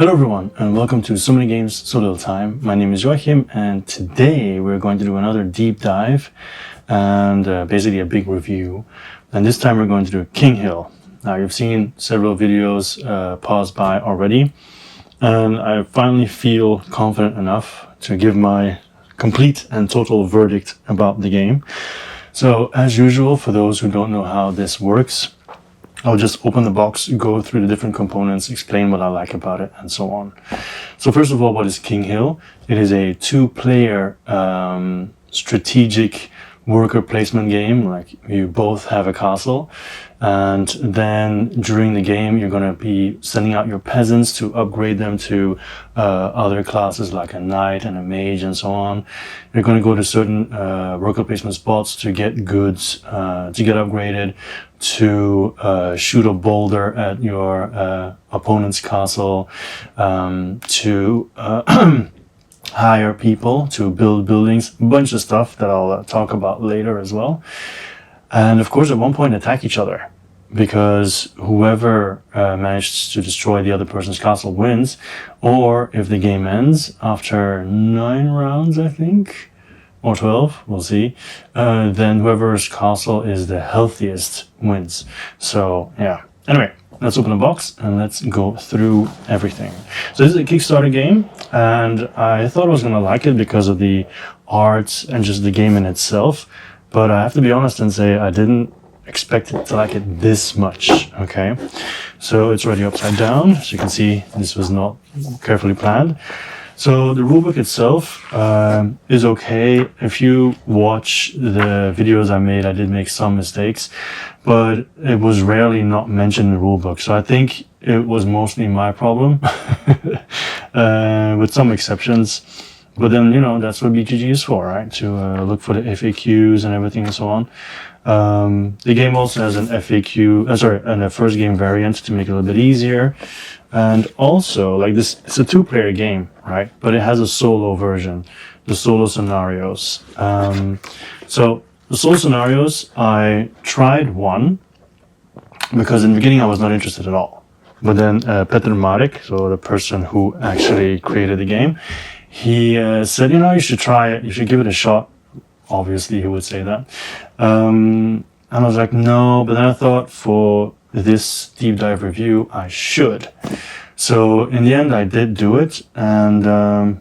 Hello everyone and welcome to So Many Games, So Little Time. My name is Joachim and today we're going to do another deep dive and basically a big review. And this time we're going to do Kinghill. Now you've seen several videos pass by already and I finally feel confident enough to give my complete and total verdict about the game. So as usual, for those who don't know how this works, I'll just open the box, go through the different components, explain what I like about it, and so on. So first of all, what is Kinghill? It is a two-player strategic worker placement game. Like you both have a castle, and then during the game you're going to be sending out your peasants to upgrade them to other classes like a knight and a mage and so on. You're going to go to certain worker placement spots to get goods, to get upgraded, to shoot a boulder at your opponent's castle, to hire people to build buildings, a bunch of stuff that I'll talk about later as well. And of course, at one point attack each other, because whoever managed to destroy the other person's castle wins, or if the game ends after 9 rounds, I think, or 12, we'll see, then whoever's castle is the healthiest wins. So yeah, anyway, let's open the box and let's go through everything. So this is a Kickstarter game and I thought I was going to like it because of the art and just the game in itself. But I have to be honest and say I didn't expect it to like it this much, okay? So it's already upside down. As you can see, this was not carefully planned. So the rulebook itself is okay. If you watch the videos I made, I did make some mistakes, but it was rarely not mentioned in the rulebook. So I think it was mostly my problem, with some exceptions. But then, you know, that's what BGG is for, right? To look for the FAQs and everything and so on. The game also has an FAQ, and a first game variant to make it a little bit easier. And also, like this, it's a two-player game, right? But it has a solo version, the solo scenarios. So the solo scenarios, I tried one because in the beginning I was not interested at all. But then Petr Marek, so the person who actually created the game, he said, you know, you should try it, you should give it a shot. Obviously, he would say that. And I was like, no, but then I thought for this deep dive review, I should. So in the end, I did do it. And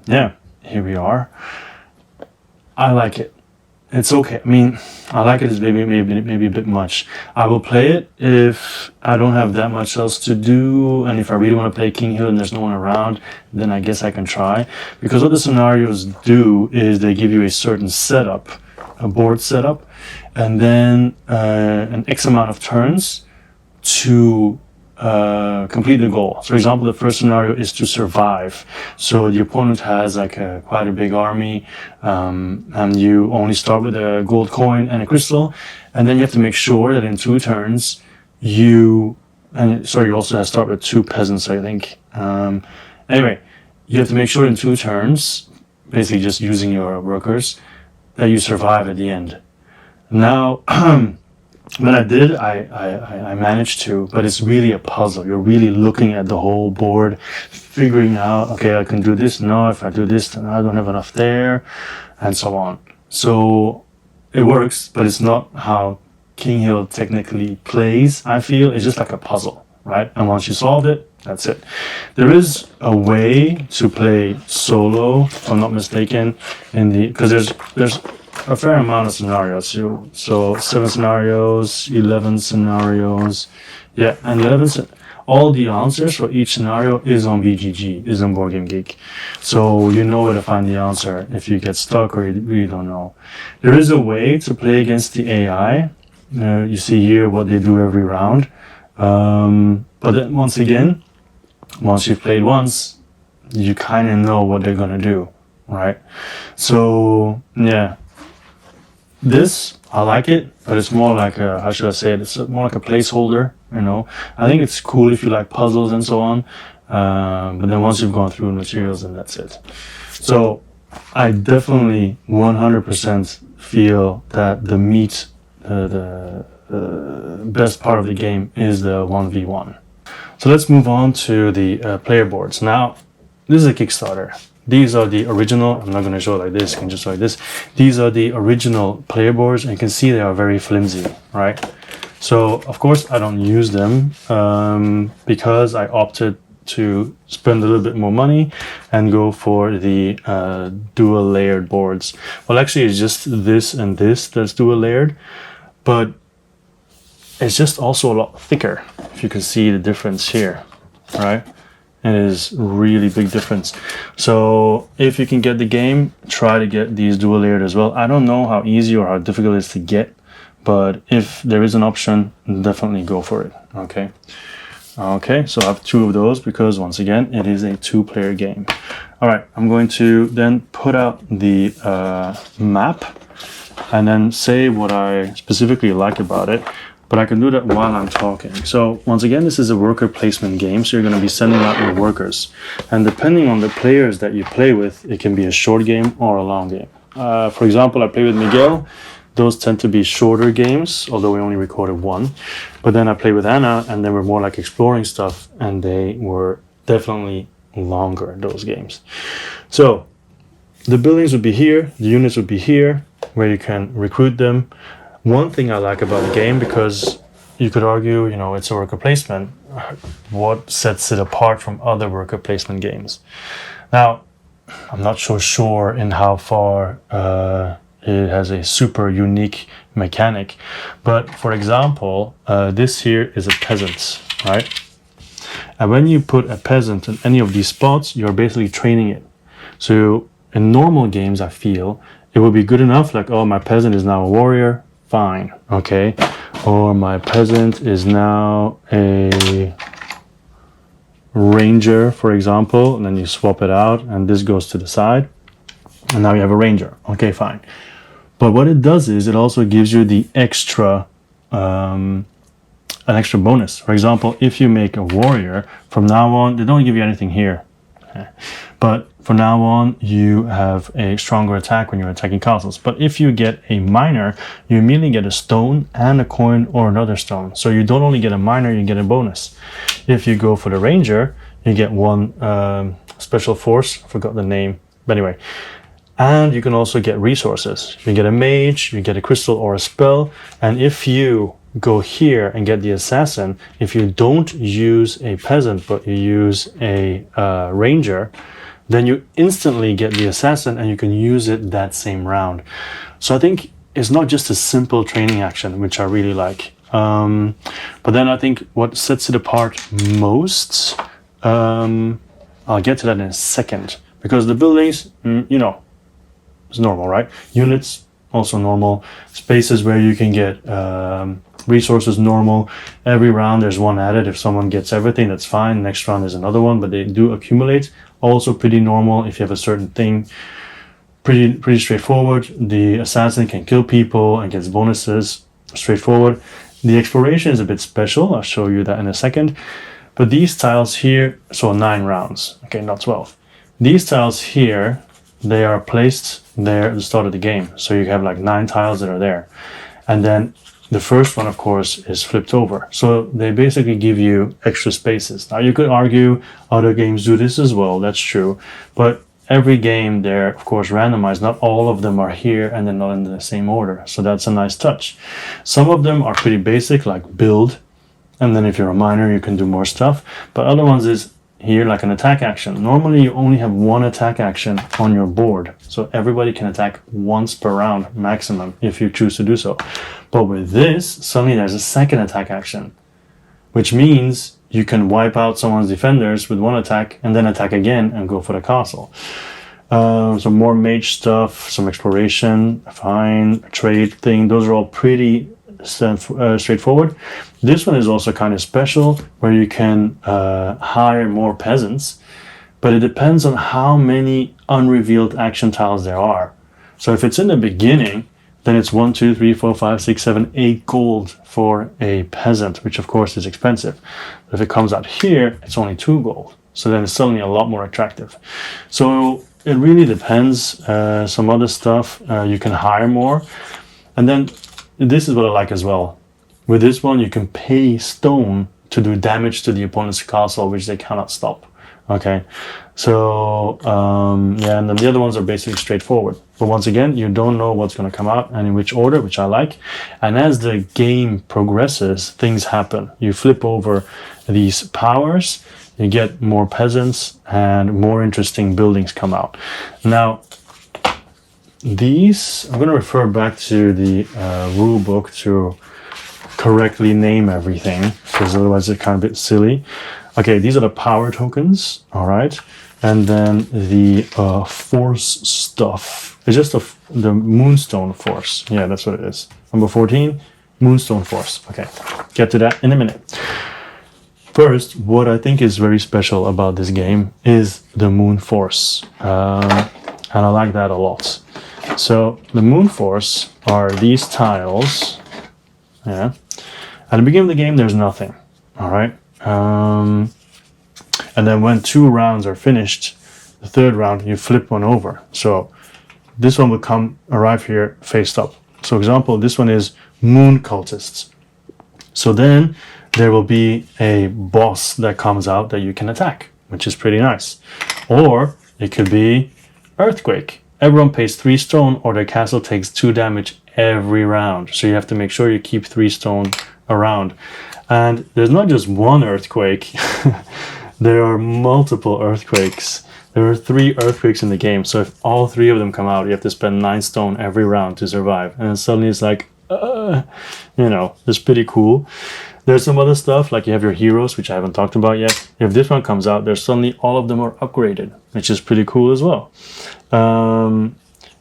yeah, here we are. I like it. It's okay. I mean, I like it is maybe a bit much. I will play it if I don't have that much else to do, and if I really want to play Kinghill and there's no one around, then I guess I can try. Because what the scenarios do is they give you a certain setup, a board setup, and then an X amount of turns to complete the goal. So for example, the first scenario is to survive. So the opponent has like quite a big army, and you only start with a gold coin and a crystal, and then you have to make sure that in 2 turns you also have to start with 2 peasants, I think. Anyway, you have to make sure in 2 turns, basically just using your workers, that you survive at the end. Now when I did, I managed to, but it's really a puzzle. You're really looking at the whole board, figuring out, okay, I can do this. No, if I do this, then I don't have enough there, and so on. So it works, but it's not how Kinghill technically plays, I feel. It's just like a puzzle, right? And once you solve it, that's it. There is a way to play solo, if I'm not mistaken, because there's a fair amount of scenarios. So 7 scenarios, 11 scenarios, yeah, and all the answers for each scenario is on BGG, is on Board Game Geek. So you know where to find the answer if you get stuck or you really don't know. There is a way to play against the AI. You see here what they do every round. But then once again, once you've played once, you kind of know what they're gonna do, right? So yeah. This, I like it, but it's more like a, how should I say it, it's more like a placeholder, you know. I think it's cool if you like puzzles and so on, but then once you've gone through the materials, then that's it. So, I definitely 100% feel that the meat, the best part of the game is the 1v1. So let's move on to the player boards. Now, this is a Kickstarter. These are the original, I'm not going to show it like this, you can just show it like this. These are the original player boards, and you can see they are very flimsy, right? So, of course, I don't use them because I opted to spend a little bit more money and go for the dual layered boards. Well, actually, it's just this and this that's dual layered, but it's just also a lot thicker. If you can see the difference here, right? It is really big difference. So if you can get the game, try to get these dual layered as well. I don't know how easy or how difficult it is to get, but if there is an option, definitely go for it. Okay, so I have 2 of those because once again, it is a 2-player game. All right, I'm going to then put out the map and then say what I specifically like about it. But I can do that while I'm talking. So once again, this is a worker placement game. So you're going to be sending out your workers. And depending on the players that you play with, it can be a short game or a long game. For example, I play with Miguel. Those tend to be shorter games, although we only recorded 1. But then I play with Anna, and they were more like exploring stuff. And they were definitely longer, those games. So the buildings would be here. The units would be here, where you can recruit them. One thing I like about the game, because you could argue, you know, it's a worker placement, what sets it apart from other worker placement games? Now, I'm not so sure in how far it has a super unique mechanic, but for example, this here is a peasant, right? And when you put a peasant in any of these spots, you're basically training it. So in normal games, I feel, it would be good enough, like, oh, my peasant is now a warrior, fine, okay, or my peasant is now a ranger, for example, and then you swap it out and this goes to the side and now you have a ranger, okay, fine. But what it does is it also gives you the extra an extra bonus. For example, if you make a warrior, from now on they don't give you anything here, but from now on you have a stronger attack when you're attacking castles. But if you get a miner, you immediately get a stone and a coin or another stone. So you don't only get a miner, you get a bonus. If you go for the ranger, you get 1 special force, I forgot the name, but anyway. And you can also get resources. You get a mage, you get a crystal or a spell, and if you go here and get the assassin, if you don't use a peasant but you use a ranger, then you instantly get the assassin and you can use it that same round. So I think it's not just a simple training action, which I really like. But then I think what sets it apart most, I'll get to that in a second, because the buildings, you know, it's normal, right? Units, also normal. Spaces where you can get resources, normal. Every round there's 1 added. If someone gets everything, that's fine. Next round there's another one, but they do accumulate. Also pretty normal if you have a certain thing. Pretty straightforward. The assassin can kill people and gets bonuses. Straightforward. The exploration is a bit special. I'll show you that in a second. But these tiles here, so 9 rounds. Okay, not 12. These tiles here, they are placed there at the start of the game. So you have like 9 tiles that are there. And then the first one, of course, is flipped over. So they basically give you extra spaces. Now you could argue other games do this as well, that's true. But every game they're, of course, randomized. Not all of them are here and they're not in the same order. So that's a nice touch. Some of them are pretty basic, like build. And then if you're a miner, you can do more stuff. But other ones is here like an attack action. Normally you only have 1 attack action on your board. So everybody can attack once per round maximum if you choose to do so. But with this, suddenly there's a second attack action, which means you can wipe out someone's defenders with 1 attack and then attack again and go for the castle. Some more mage stuff, some exploration, fine, trade thing. Those are all pretty straightforward. This one is also kind of special, where you can hire more peasants, but it depends on how many unrevealed action tiles there are. So if it's in the beginning, then it's 1, 2, 3, 4, 5, 6, 7, 8 gold for a peasant, which of course is expensive. But if it comes out here, it's only 2 gold. So then it's suddenly a lot more attractive. So it really depends. Some other stuff, you can hire more. And then this is what I like as well. With this one, you can pay stone to do damage to the opponent's castle, which they cannot stop. Okay, so yeah, and then the other ones are basically straightforward. But once again, you don't know what's going to come out and in which order, which I like. And as the game progresses, things happen. You flip over these powers, you get more peasants, and more interesting buildings come out. Now, these, I'm going to refer back to the rule book to correctly name everything, because otherwise it's kind of a bit silly. Okay, these are the power tokens, all right? And then the force stuff. It's just the Moonstone Force. Yeah, that's what it is. Number 14, Moonstone Force. Okay, get to that in a minute. First, what I think is very special about this game is the Moonforce. And I like that a lot. So the Moonforce are these tiles. Yeah. At the beginning of the game, there's nothing, all right? And then when 2 rounds are finished, the 3rd round, you flip one over. So this one will arrive here faced up. So example, this one is Moon Cultists. So then there will be a boss that comes out that you can attack, which is pretty nice. Or it could be Earthquake. Everyone pays 3 stone or their castle takes 2 damage every round. So you have to make sure you keep 3 stone around. And there's not just one earthquake. There are multiple earthquakes. There are 3 earthquakes in the game. So if all 3 of them come out, you have to spend 9 stone every round to survive. And then suddenly it's like, you know, it's pretty cool. There's some other stuff, like you have your heroes, which I haven't talked about yet. If this one comes out, there's suddenly all of them are upgraded, which is pretty cool as well.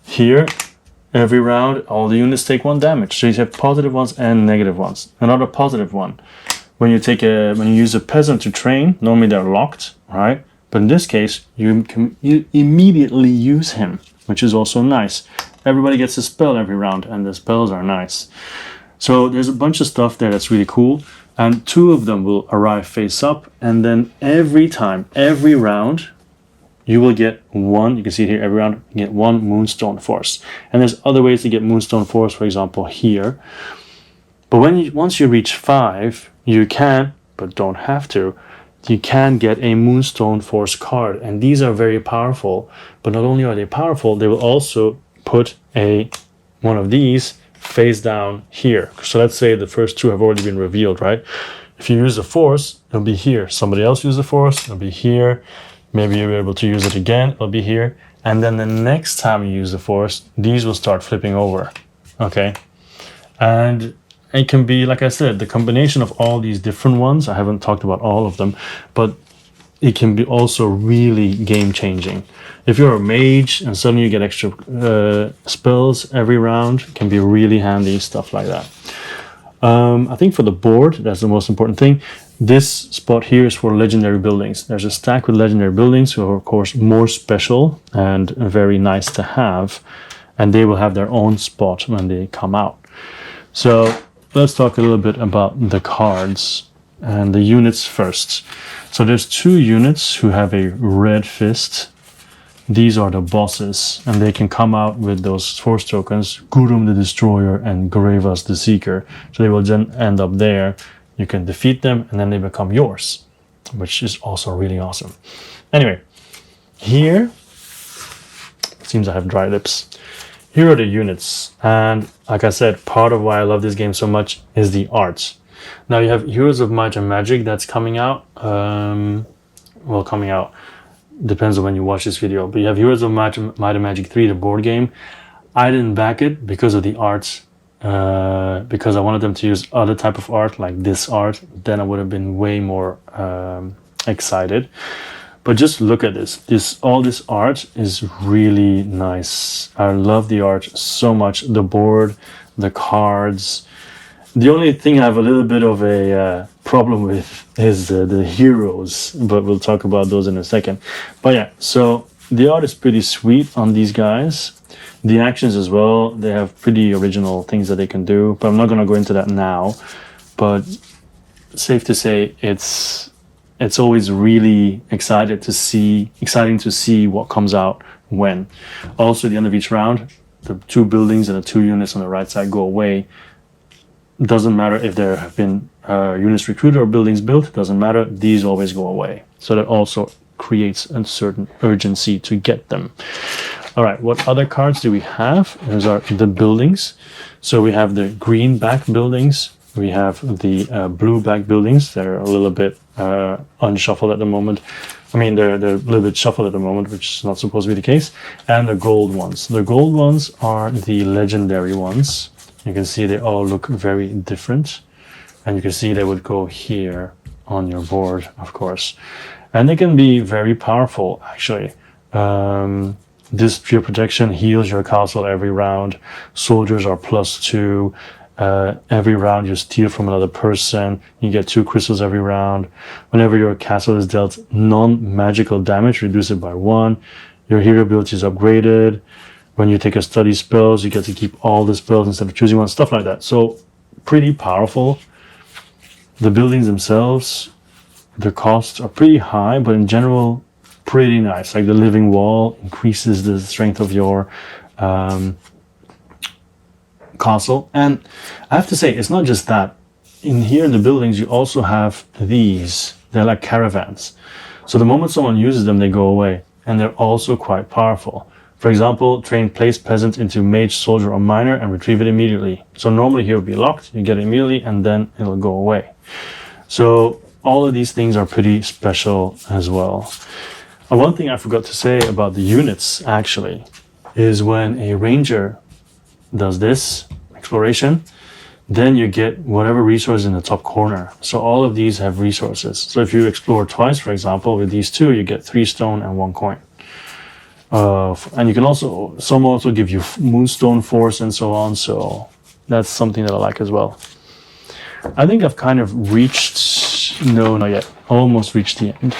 Here, every round, all the units take 1 damage. So you have positive ones and negative ones. Another positive one. When you use a peasant to train, normally they're locked, right? But in this case, you immediately use him, which is also nice. Everybody gets a spell every round, and the spells are nice. So there's a bunch of stuff there that's really cool. And 2 of them will arrive face up, and then every time, every round, you will get 1, you can see it here, every round, you get 1 Moonstone Force. And there's other ways to get Moonstone Force, for example, here. But once you reach 5, you can, but don't have to, you can get a Moonstone Force card. And these are very powerful. But not only are they powerful, they will also put one of these face down here. So let's say the first 2 have already been revealed, right? If you use the Force, it'll be here. Somebody else use the Force, it'll be here. Maybe you'll be able to use it again, it'll be here. And then the next time you use the Force, these will start flipping over, okay? And it can be, like I said, the combination of all these different ones, I haven't talked about all of them, but it can be also really game-changing. If you're a mage and suddenly you get extra spells every round, it can be really handy, stuff like that. I think for the board, that's the most important thing. This spot here is for legendary buildings. There's a stack with legendary buildings who are, of course, more special and very nice to have. And they will have their own spot when they come out. So let's talk a little bit about the cards and the units first. So there's 2 units who have a red fist. These are the bosses, and they can come out with those force tokens, Gurum the Destroyer and Gravas the Seeker. So they will then end up there. You can defeat them, and then they become yours, which is also really awesome. Anyway, here, it seems I have dry lips. Here are the units, and like I said, part of why I love this game so much is the art. Now you have Heroes of Might and Magic that's coming out. Well, coming out depends on when you watch this video, but you have Heroes of Might and Magic 3, the board game. I didn't back it because of the art, because I wanted them to use other type of art, like this art. Then I would have been way more excited. But just look at this. All this art is really nice. I love the art so much. The board, the cards. The only thing I have a little bit of a problem with is the heroes, but we'll talk about those in a second. But yeah, so the art is pretty sweet on these guys. The actions as well, they have pretty original things that they can do, but I'm not going to go into that now. But safe to say, it's always really exciting to see what comes out when. Also, at the end of each round, the 2 buildings and the 2 units on the right side go away. Doesn't matter if there have been units recruited or buildings built, doesn't matter, these always go away. So that also creates a certain urgency to get them. All right, what other cards do we have? Those are the buildings. So we have the green back buildings. We have the blue back buildings. They're a little bit unshuffled at the moment. I mean, they're a little bit shuffled at the moment, which is not supposed to be the case. And the gold ones. The gold ones are the legendary ones. You can see they all look very different. And you can see they would go here on your board, of course. And they can be very powerful, actually. This pure protection heals your castle every round. Soldiers are +2. Every round you steal from another person. You get 2 crystals every round. Whenever your castle is dealt non-magical damage, reduce it by 1. Your hero ability is upgraded. When you take a study spells, you get to keep all the spells instead of choosing one, stuff like that. So pretty powerful. The buildings themselves, the costs are pretty high, but in general, pretty nice. Like the living wall increases the strength of your castle. And I have to say, it's not just that. In here in the buildings, you also have these. They're like caravans. So the moment someone uses them, they go away. And they're also quite powerful. For example, train place peasant into mage, soldier, or miner and retrieve it immediately. So normally here will be locked, you get it immediately, and then it'll go away. So all of these things are pretty special as well. One thing I forgot to say about the units, actually, is when a ranger does this, exploration, then you get whatever resource in the top corner. So all of these have resources. So if you explore twice, for example, with these 2, you get 3 stone and 1 coin. And you can also, some also give you moonstone force and so on. So that's something that I like as well. I think I've kind of reached, no, not yet, almost reached the end.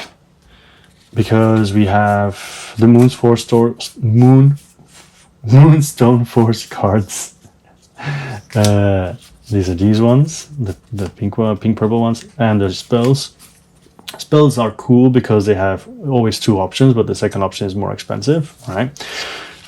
Because we have the Moonstone Force cards. These are these ones, the pink purple ones, and the spells. Spells are cool because they have always 2 options, but the second option is more expensive, right?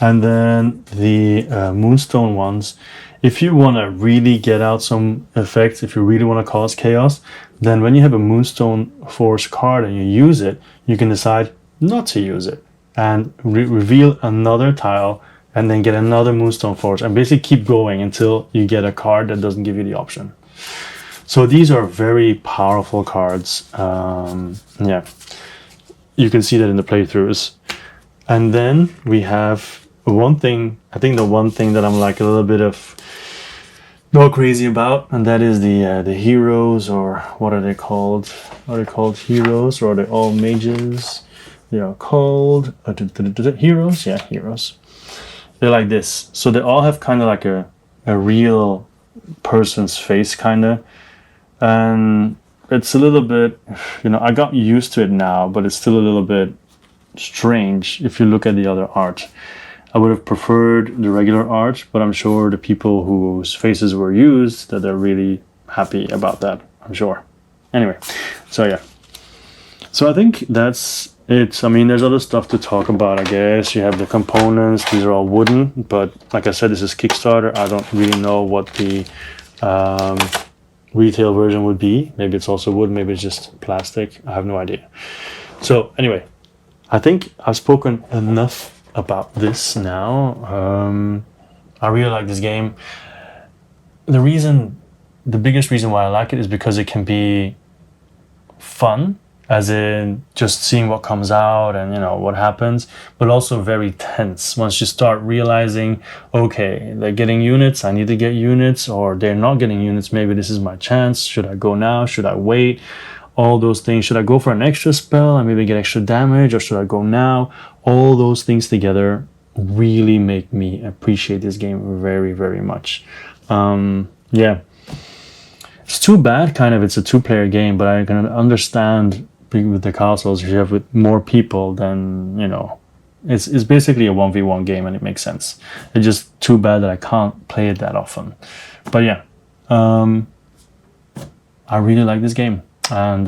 And then the Moonstone ones, if you want to really get out some effects, if you really want to cause chaos, then when you have a Moonstone Force card and you use it, you can decide not to use it and reveal another tile and then get another Moonstone Force and basically keep going until you get a card that doesn't give you the option. So these are very powerful cards. Yeah, you can see that in the playthroughs. And then we have one thing, I think the one thing that I'm like a little bit of not crazy about, and that is the heroes, or what are they called? Are they called heroes, or are they all mages? They are called heroes. Yeah, heroes. They're like this. So they all have kind of like a real person's face, kind of. And it's a little bit, I got used to it now, but it's still a little bit strange if you look at the other art. I would have preferred the regular art, but I'm sure the people whose faces were used, that they're really happy about that, I'm sure. Anyway, so yeah. So I think that's it. I mean, there's other stuff to talk about, I guess. You have the components. These are all wooden, but like I said, this is Kickstarter. I don't really know what the retail version would be. Maybe it's also wood, maybe it's just plastic. I have no idea. So anyway, I think I've spoken enough about this now. I really like this game. The biggest reason why I like it is because it can be fun, as in just seeing what comes out and what happens, but also very tense once you start realizing, okay, they're getting units, I need to get units, or they're not getting units, maybe this is my chance, should I go now, should I wait, all those things, should I go for an extra spell and maybe get extra damage, or should I go now? All those things together really make me appreciate this game very, very much. Yeah, it's too bad kind of it's a 2-player game, but I can understand with the castles, if you have with more people, then it's basically a 1v1 game, and it makes sense. It's just too bad that I can't play it that often. But yeah, I really like this game, and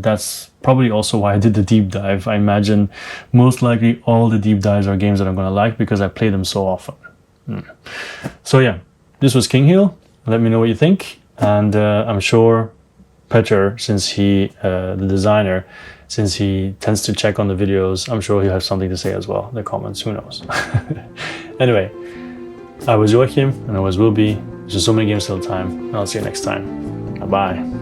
that's probably also why I did the deep dive. I imagine most likely all the deep dives are games that I'm gonna like because I play them so often. So yeah, this was Kinghill. Let me know what you think, and I'm sure Petr, since he, the designer, since he tends to check on the videos, I'm sure he'll have something to say as well in the comments, who knows. Anyway, I was Joachim, and I was Will Be. There's just so many games till time, and I'll see you next time. Bye-bye.